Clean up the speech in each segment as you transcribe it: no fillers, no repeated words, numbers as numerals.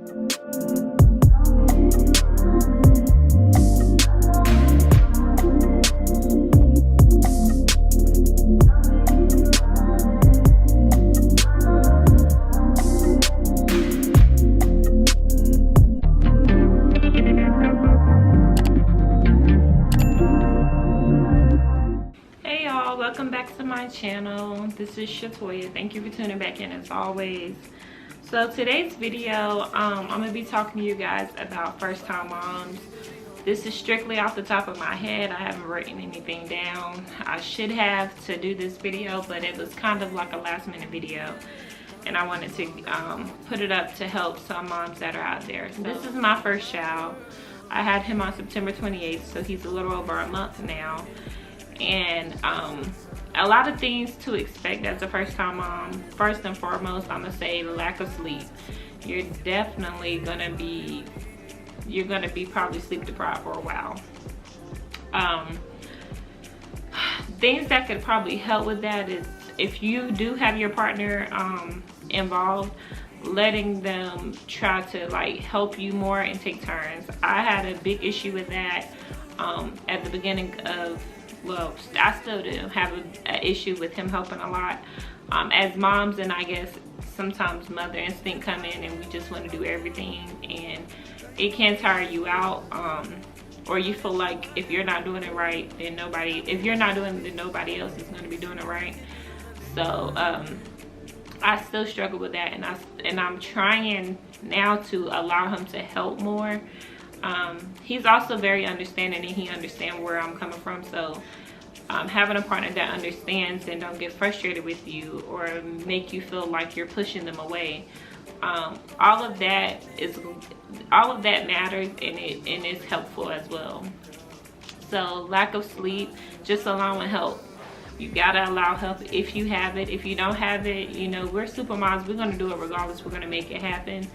Welcome back to my channel. This is Shatoya. Thank you for tuning back in as always. So today's video, I'm gonna be talking to you guys about first-time moms. This is strictly off the top of my head. I haven't written anything down. I should have to do this video, but it was kind of like a last-minute video, and I wanted to put it up to help some moms that are out there. So this is my first child. I had him on September 28th, so he's a little over a month now. And a lot of things to expect as a first-time mom. First and foremost, I'm gonna say lack of sleep. You're definitely gonna be probably sleep deprived for a while. Things that could probably help with that is if you do have your partner involved, letting them try to like help you more and take turns. I had a big issue with that at the beginning of, well, I still do have an issue with him helping a lot. As moms, and I guess sometimes mother instinct come in and we just want to do everything, and it can tire you out, or you feel like if you're not doing it right, then if you're not doing it, then nobody else is going to be doing it right. So I still struggle with that, and I'm trying now to allow him to help more. He's also very understanding, and he understands where I'm coming from. So having a partner that understands and don't get frustrated with you or make you feel like you're pushing them away, all of that matters, and it's helpful as well. So lack of sleep, just allowing help. You gotta allow help if you have it. If you don't have it, you know, we're super moms, we're gonna do it regardless. We're gonna make it happen.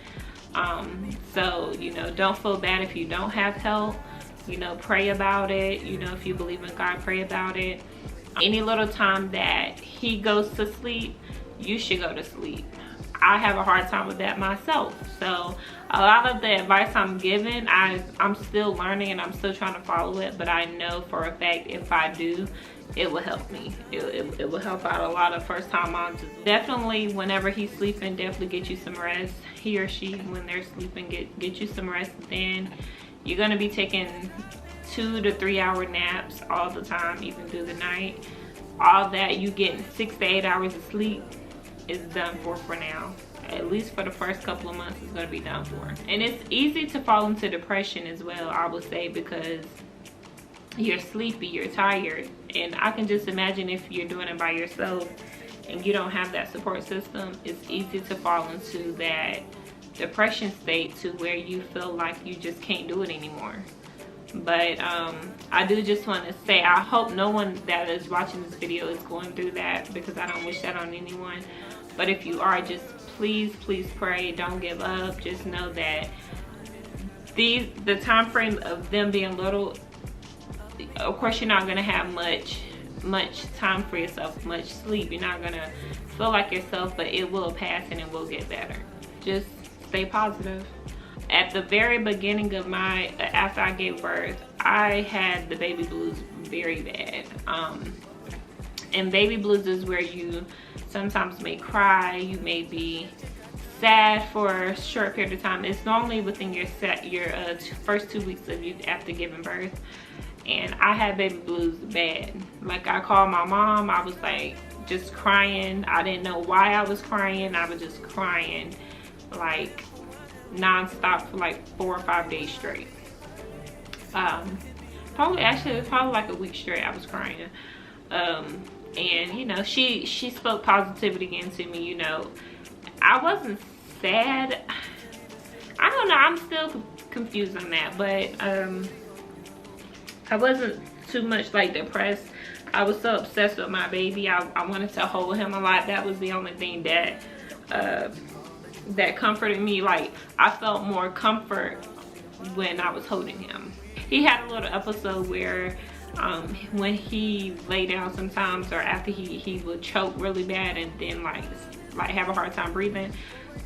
So, you know, don't feel bad if you don't have help. You know, pray about it. You know, if you believe in God, pray about it. Any little time that he goes to sleep, you should go to sleep. I have a hard time with that myself. So a lot of the advice I'm giving, I'm still learning and I'm still trying to follow it, but I know for a fact if I do, it will help me. It will help out a lot of first-time moms. Definitely, whenever he's sleeping, definitely get you some rest. He or she, when they're sleeping, get you some rest. Then you're gonna be taking 2 to 3 hour naps all the time, even through the night. All that, you getting 6 to 8 hours of sleep is done for now. At least for the first couple of months, it's gonna be done for. And it's easy to fall into depression as well, I would say, because you're sleepy, you're tired, and I can just imagine if you're doing it by yourself and you don't have that support system, it's easy to fall into that depression state to where you feel like you just can't do it anymore. But I do just want to say, I hope no one that is watching this video is going through that, because I don't wish that on anyone. But if you are, just please pray, don't give up. Just know that the time frame of them being little, of course you're not going to have much time for yourself, much sleep. You're not going to feel like yourself, but it will pass and it will get better. Just stay positive. At the very beginning of after I gave birth, I had the baby blues very bad. And baby blues is where you sometimes may cry, you may be sad for a short period of time. It's normally within your first 2 weeks of you after giving birth. And I had baby blues bad. Like, I called my mom, I was like just crying. I didn't know why I was crying. I was just crying like non-stop for like 4 or 5 days straight. Probably like a week straight I was crying. And you know, she spoke positivity into me. You know, I wasn't sad. I don't know, I'm still confused on that, but I wasn't too much like depressed. I was so obsessed with my baby. I wanted to hold him a lot. That was the only thing that that comforted me. Like, I felt more comfort when I was holding him. He had a little episode where when he lay down sometimes, or after he would choke really bad and then like have a hard time breathing.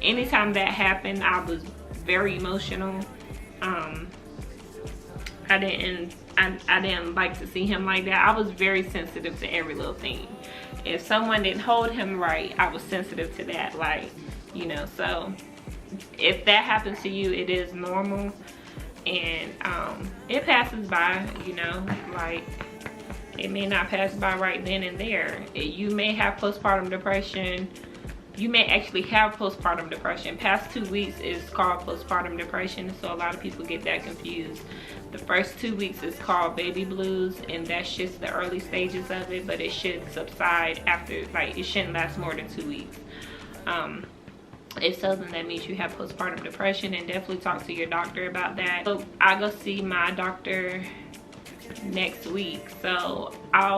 Anytime that happened, I was very emotional. I didn't like to see him like that. I was very sensitive to every little thing. If someone didn't hold him right, I was sensitive to that, like, you know. So if that happens to you, it is normal, and it passes by, you know. Like, it may not pass by right then and there. You may have postpartum depression. You may actually have postpartum depression. Past 2 weeks is called postpartum depression, so a lot of people get that confused. The first 2 weeks is called baby blues, and that's just the early stages of it, but it should subside after, like, it shouldn't last more than 2 weeks. If so, then that means you have postpartum depression, and definitely talk to your doctor about that. So I go see my doctor next week, so I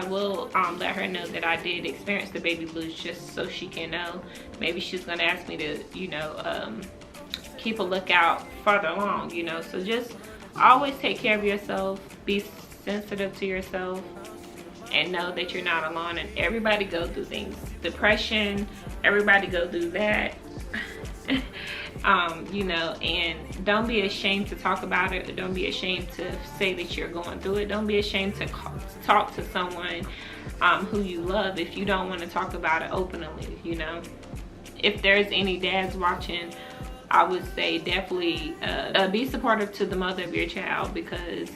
will let her know that I did experience the baby blues, just so she can know. Maybe she's gonna ask me to, you know, keep a lookout further along, you know. So just always take care of yourself, be sensitive to yourself, and know that you're not alone. And everybody go through things. Depression, everybody go through that. You know, and don't be ashamed to talk about it. Don't be ashamed to say that you're going through it. Don't be ashamed to talk to someone who you love if you don't want to talk about it openly, you know. If there's any dads watching, I would say definitely be supportive to the mother of your child, because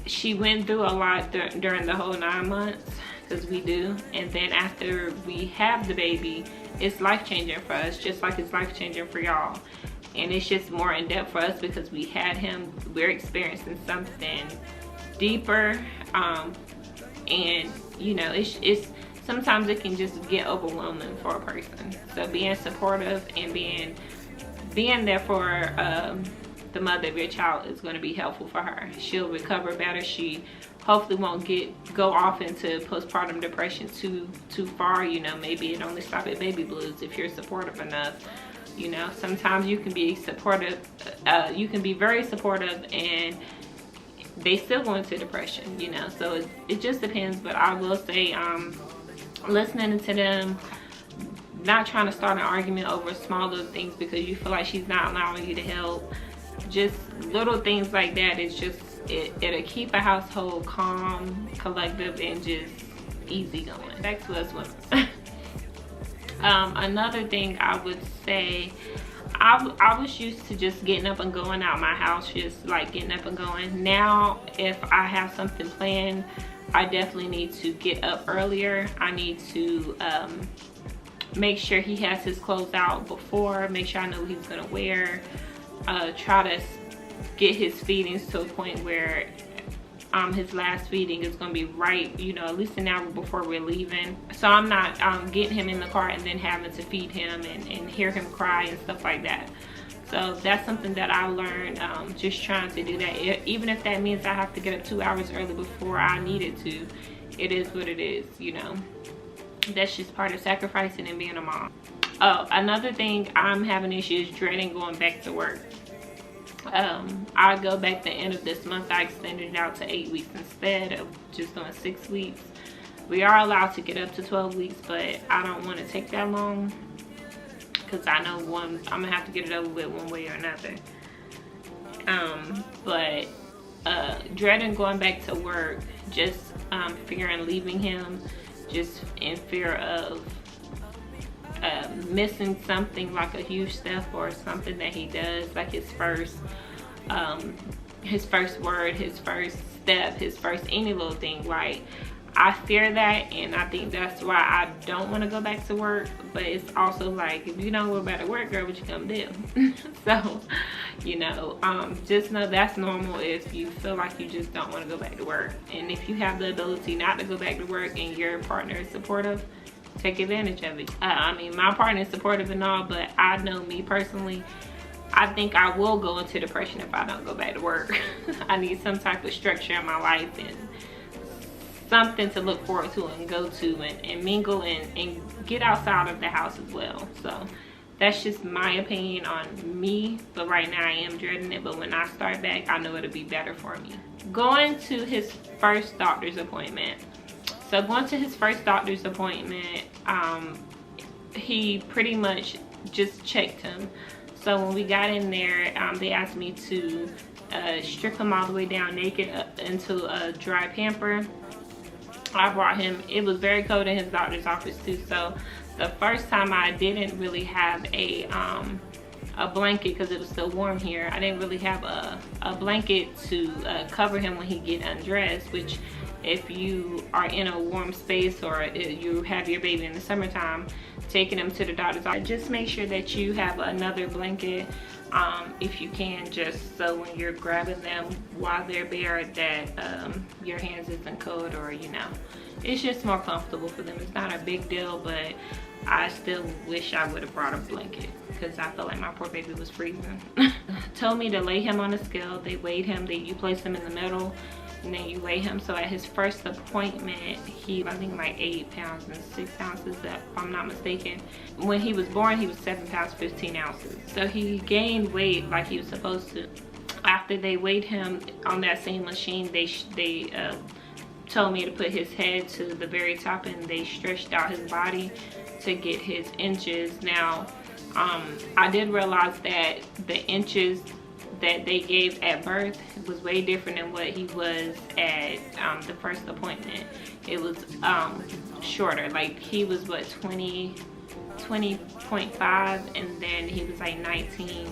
she went through a lot during the whole 9 months, because we do. And then after we have the baby, it's life-changing for us, just like it's life-changing for y'all. And it's just more in depth for us because we had him. We're experiencing something deeper, and you know, it's sometimes it can just get overwhelming for a person. So being supportive and being there for the mother of your child is going to be helpful for her. She'll recover better. She hopefully won't go off into postpartum depression too far, you know. Maybe it only stop at baby blues if you're supportive enough, you know. Sometimes you can be supportive, you can be very supportive, and they still go into depression, you know. So it just depends. But I will say, listening to them, not trying to start an argument over small little things because you feel like she's not allowing you to help. Just little things like that. It's just, it'll keep a household calm, collective, and just easy going. Back to us women. Another thing I would say, I was used to just getting up and going out my house, just like getting up and going. Now, if I have something planned, I definitely need to get up earlier. I need to make sure he has his clothes out before, make sure I know what he's gonna wear. Try to get his feedings to a point where his last feeding is going to be right, you know, at least an hour before we're leaving. So I'm not getting him in the car and then having to feed him and hear him cry and stuff like that. So that's something that I learned, just trying to do that. Even if that means I have to get up 2 hours early before I needed to, it is what it is, you know. That's just part of sacrificing and being a mom. Oh, another thing I'm having issues dreading going back to work. I go back the end of this month. I extended it out to 8 weeks instead of just doing 6 weeks. We are allowed to get up to 12 weeks, but I don't want to take that long because I know I'm gonna have to get it over with one way or another. But dreading going back to work, just fearing leaving him, just in fear of missing something like a huge step or something that he does, like his first word, his first step, his first any little thing. Like, I fear that, and I think that's why I don't want to go back to work. But it's also like, if you don't go back to work, girl, what you gonna do? So, you know, just know that's normal if you feel like you just don't want to go back to work. And if you have the ability not to go back to work and your partner is supportive, take advantage of it. I mean, my partner is supportive and all, but I know me personally, I think I will go into depression if I don't go back to work. I need some type of structure in my life and something to look forward to and go to and mingle and get outside of the house as well. So that's just my opinion on me, but right now I am dreading it. But when I start back, I know it'll be better for me. Going to his first doctor's appointment. So going to his first doctor's appointment, he pretty much just checked him. So when we got in there, they asked me to strip him all the way down naked into a dry pamper. I brought him, it was very cold in his doctor's office too, so the first time I didn't really have a blanket because it was still warm here. I didn't really have a blanket to cover him when he get undressed, which if you are in a warm space or you have your baby in the summertime, taking him to the doctor's office, just make sure that you have another blanket if you can, just so when you're grabbing them while they're bare that your hands isn't cold, or you know, it's just more comfortable for them. It's not a big deal, but I still wish I would have brought a blanket because I felt like my poor baby was freezing. Told me to lay him on a scale. They weighed him, you place him in the middle and then you weigh him. So at his first appointment, he, I think like 8 pounds and 6 ounces, if I'm not mistaken. When he was born, he was 7 pounds 15 ounces. So he gained weight like he was supposed to. After they weighed him on that same machine, they told me to put his head to the very top, and they stretched out his body to get his inches. Now, I did realize that the inches that they gave at birth was way different than what he was at the first appointment. It was shorter. Like he was what, 20.5, and then he was like 19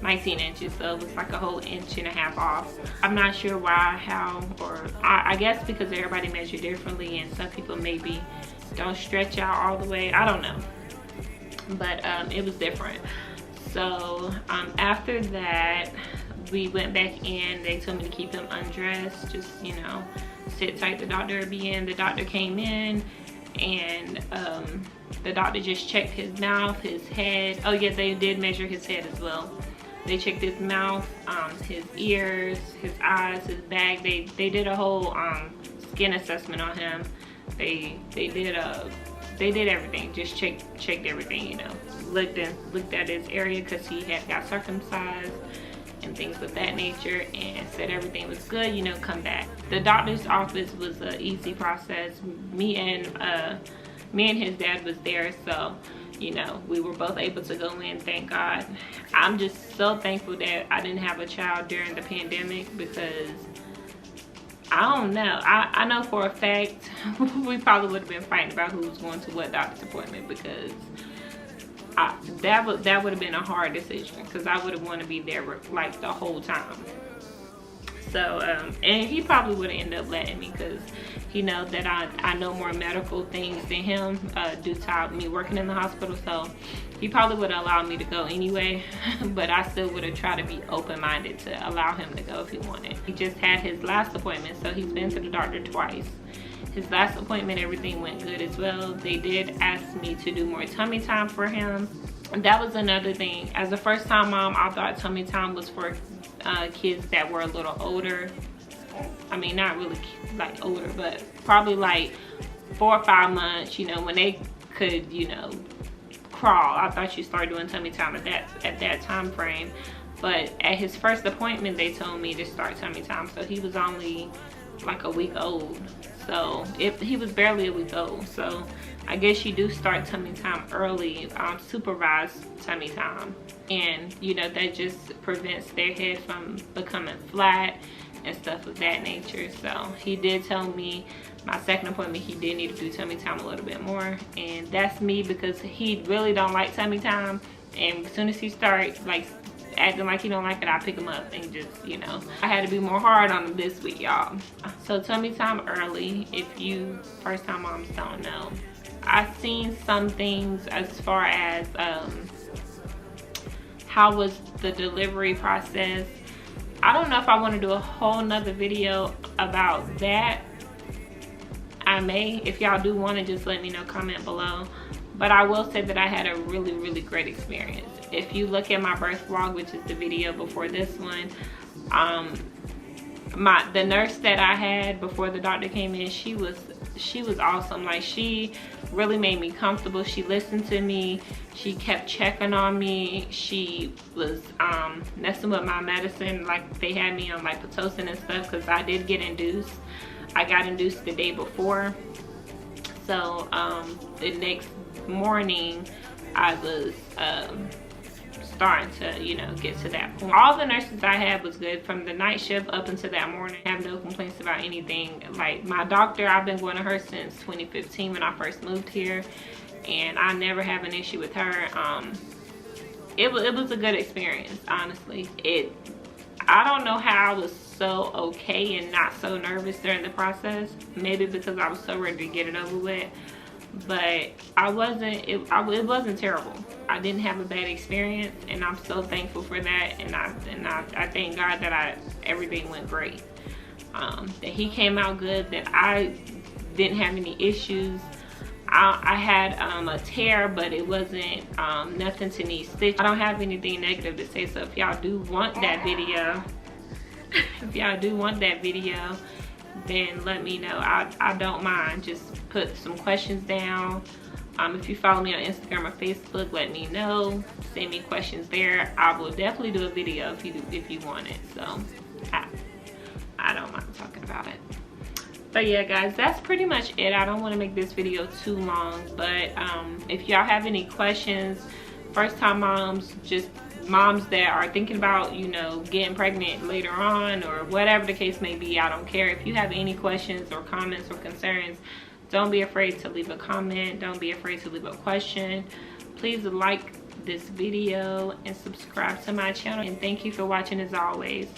inches, so it was like a whole 1.5 inches off. I'm not sure why, how, or I guess because everybody measures differently and some people maybe don't stretch out all the way. I don't know, but it was different. So after that, we went back in. They told me to keep him undressed, just, you know, sit tight. The doctor would be in. The doctor came in, and the doctor just checked his mouth, his head. Oh yeah, they did measure his head as well. They checked his mouth, his ears, his eyes, his bag. They did a whole skin assessment on him. They did everything. Just checked everything, you know. Looked at his area because he had got circumcised and things of that nature, and said everything was good, you know, come back. The doctor's office was an easy process. Me and his dad was there, so you know, we were both able to go in, thank God. I'm just so thankful that I didn't have a child during the pandemic, because I don't know. I know for a fact we probably would have been fighting about who was going to what doctor's appointment, because that would have been a hard decision, because I would have wanted to be there like the whole time. So and he probably would have ended up letting me, because he knows that I know more medical things than him due to me working in the hospital. So he probably would have allowed me to go anyway, but I still would have tried to be open-minded to allow him to go if he wanted. He just had his last appointment, so he's been to the doctor twice. His last appointment, everything went good as well. They did ask me to do more tummy time for him. And that was another thing. As a first-time mom, I thought tummy time was for kids that were a little older. I mean, not really like older, but probably like 4 or 5 months, you know, when they could, you know, crawl. I thought you started doing tummy time at that time frame. But at his first appointment, they told me to start tummy time. So he was only like a week old. So he was barely a week old. So I guess you do start tummy time early, supervised tummy time. And you know, that just prevents their head from becoming flat and stuff of that nature. So he did tell me my second appointment he did need to do tummy time a little bit more, and that's me, because he really don't like tummy time, and as soon as he starts like acting like he don't like it, I pick him up and just, you know, I had to be more hard on him this week, y'all. So tummy time early, if you first time moms don't know. I've seen some things as far as how was the delivery process. I don't know if I want to do a whole nother video about that. I may. If y'all do want to, just let me know, comment below. But I will say that I had a really, really great experience. If you look at my birth vlog, which is the video before this one, the nurse that I had before the doctor came in, she was awesome. Like, she really made me comfortable. She listened to me. She kept checking on me. She was messing with my medicine. Like, they had me on like Pitocin and stuff, because I did get induced. I got induced the day before. So the next morning I was starting to, you know, get to that point. All the nurses I had was good from the night shift up until that morning. I have no complaints about anything. Like my doctor, I've been going to her since 2015 when I first moved here, and I never have an issue with her. It was a good experience, honestly. I don't know how I was so okay and not so nervous during the process. Maybe because I was so ready to get it over with. But it wasn't terrible. I didn't have a bad experience, and I'm so thankful for that. And I thank God that everything went great. That he came out good, that I didn't have any issues. I had a tear, but it wasn't nothing to need stitch. I don't have anything negative to say, so if y'all do want that video, then let me know. I don't mind. Just put some questions down. If you follow me on Instagram or Facebook, let me know. Send me questions there. I will definitely do a video if you want it. So I don't mind talking about it. But yeah, guys, that's pretty much it. I don't want to make this video too long, but if y'all have any questions, first time moms, just moms that are thinking about, you know, getting pregnant later on or whatever the case may be, I don't care. If you have any questions or comments or concerns, don't be afraid to leave a comment. Don't be afraid to leave a question. Please like this video and subscribe to my channel, and thank you for watching as always.